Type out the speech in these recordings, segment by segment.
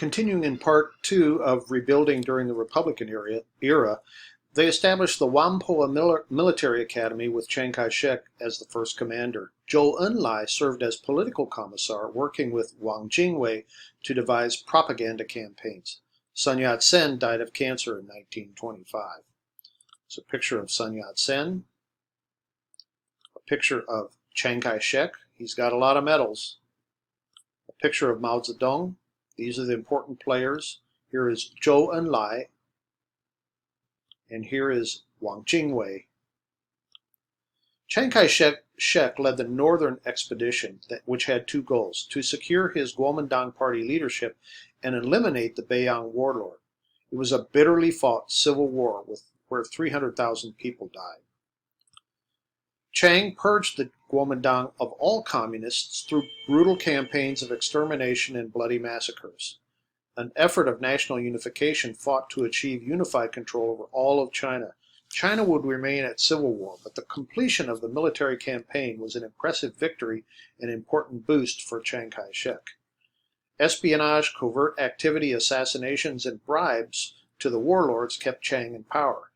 Continuing in part two of rebuilding during the Republican era, they established the Whampoa Military Academy with Chiang Kai-shek as the first commander. Zhou Enlai served as political commissar, working with Wang Jingwei to devise propaganda campaigns. Sun Yat-sen died of cancer in 1925. It's a picture of Sun Yat-sen, a picture of Chiang Kai-shek. He's got a lot of medals. A picture of Mao Zedong. These are the important players. Here is Zhou Enlai, and here is Wang Jingwei. Chiang Kai-shek led the Northern Expedition, which had two goals: to secure his Kuomintang Party leadership and eliminate the Beiyang warlord. It was a bitterly fought civil war where 300,000 people died. Chiang purged the Kuomintang of all communists through brutal campaigns of extermination and bloody massacres. An effort of national unification fought to achieve unified control over all of China. China would remain at civil war, but the completion of the military campaign was an impressive victory and important boost for Chiang Kai-shek. Espionage, covert activity, assassinations, and bribes to the warlords kept Chiang in power.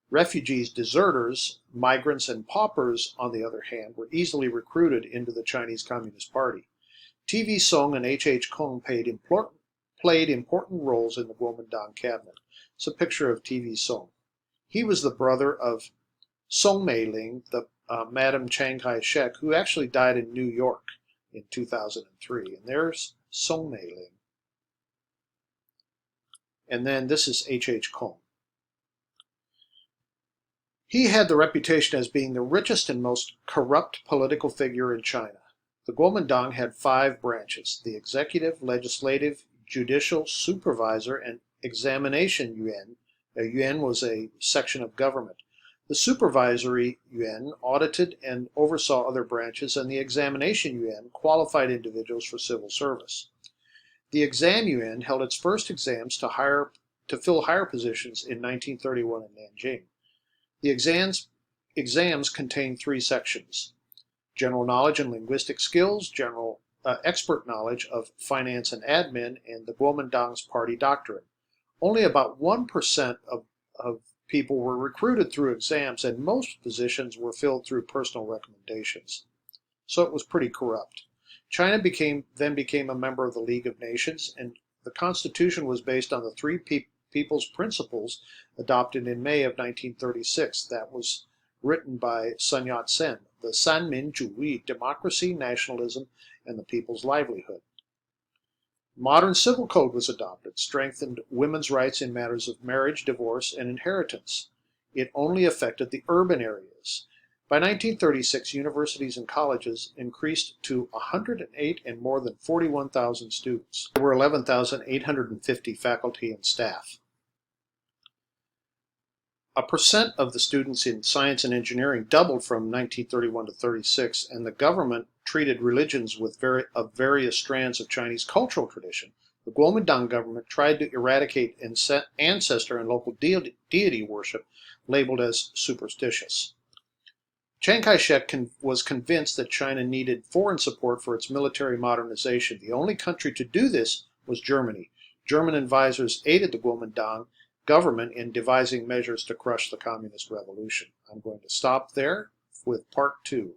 Refugees, deserters, migrants, and paupers, on the other hand, were easily recruited into the Chinese Communist Party. TV Song and H.H. Kung played important roles in the Kuomintang cabinet. It's a picture of TV Song. He was the brother of Song Meiling, the Madam Chiang Kai-shek, who actually died in New York in 2003. And there's Song Meiling. And then this is H.H. Kung. He had the reputation as being the richest and most corrupt political figure in China. The Kuomintang had 5 branches: the executive, legislative, judicial, supervisor, and examination yuan. A yuan was a section of government. The supervisory yuan audited and oversaw other branches, and the examination yuan qualified individuals for civil service. The exam yuan held its first exams to fill higher positions in 1931 in Nanjing. The exams contain 3 sections: general knowledge and linguistic skills, expert knowledge of finance and admin, and the Kuomintang's party doctrine. Only about 1% of people were recruited through exams, and most positions were filled through personal recommendations. So it was pretty corrupt. China then became a member of the League of Nations, and the constitution was based on the Three People's Principles adopted in May of 1936. That was written by Sun Yat-sen: the Sanmin Zhuyi, democracy, nationalism, and the people's livelihood. Modern civil code was adopted, strengthened women's rights in matters of marriage, divorce, and inheritance. It only affected the urban areas. By 1936, universities and colleges increased to 108 and more than 41,000 students. There were 11,850 faculty and staff. A percent of the students in science and engineering doubled from 1931 to 36, and the government treated religions of various strands of Chinese cultural tradition. The Kuomintang government tried to eradicate ancestor and local deity worship, labeled as superstitious. Chiang Kai-shek was convinced that China needed foreign support for its military modernization. The only country to do this was Germany. German advisors aided the Kuomintang government in devising measures to crush the communist revolution. I'm going to stop there with part 2.